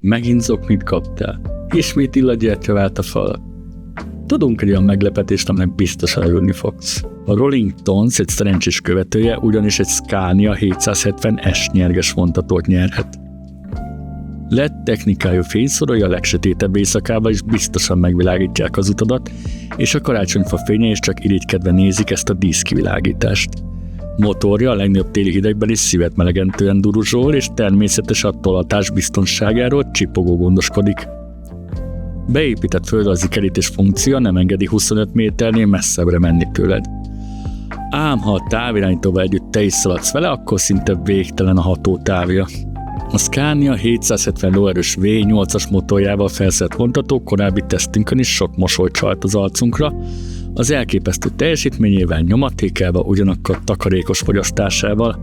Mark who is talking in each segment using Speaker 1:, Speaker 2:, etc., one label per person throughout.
Speaker 1: Megint zoknit kaptál. Ismét illatgyertya vált a falat. Tudunk egy olyan meglepetést, aminek biztosan örülni fogsz. A Rolling Stones egy szerencsés követője ugyanis egy Scania 770S nyerges vontatót nyerhet. LED technikájú fényszórója a legsötétebb éjszakában is biztosan megvilágítják az utadat, és a karácsonyfa fénye is csak irigykedve nézik ezt a díszkivilágítást. Motorja a legnagyobb téli hidegben is szívet melegentően duruzsol, és természetes a tolatás biztonságáról csipogó gondoskodik. Beépített földrajzi kerítés funkció nem engedi 25 méternél messzebbre menni tőled. Ám ha a távirányítóval együtt te is szaladsz vele, akkor szinte végtelen a hatótávja. A Scania 770 lóerős V8-as motorjával felszerelt vontató korábbi tesztünkön is sok mosolyt csalt az arcunkra, az elképesztő teljesítményével nyomatékával, ugyanakkor takarékos fogyasztásával.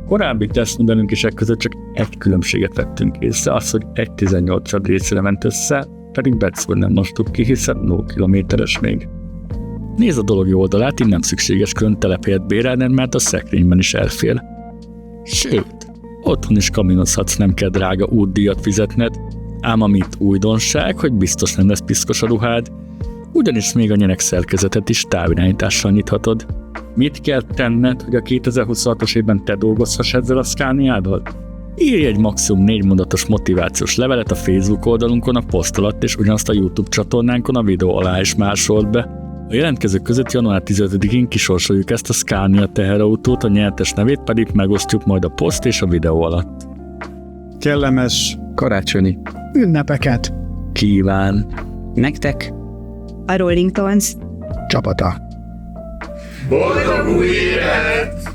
Speaker 1: Korábbi tesztmodellünk is között csak egy különbséget vettünk észre, az, hogy 1/18 részre ment össze, pedig becszből nem mostuk ki, hiszen nullkilométeres még. Nézd a dolog jó oldalát, így nem szükséges külön telephelyet bérelned, mert a szekrényben is elfér. Sőt, otthon is kaminozhatsz, nem kell drága útdíjat fizetned, ám amit újdonság, hogy biztos nem lesz piszkos a ruhád, ugyanis még a nyereg szerkezetet is távirányítással nyithatod. Mit kell tenned, hogy a 2026-os évben te dolgozhass ezzel a Scaniával? Írj egy maximum 4 mondatos motivációs levelet a Facebook oldalunkon a poszt alatt, és ugyanazt a YouTube csatornánkon a videó alá is másolt be. A jelentkezők között január 15-én kisorsoljuk ezt a Scania teherautót, a nyertes nevét pedig megosztjuk majd a poszt és a videó alatt.
Speaker 2: Kellemes
Speaker 3: karácsonyi
Speaker 2: ünnepeket
Speaker 1: kíván
Speaker 3: nektek
Speaker 4: a Rolling Stones
Speaker 2: csapata.
Speaker 5: Boldog új évet!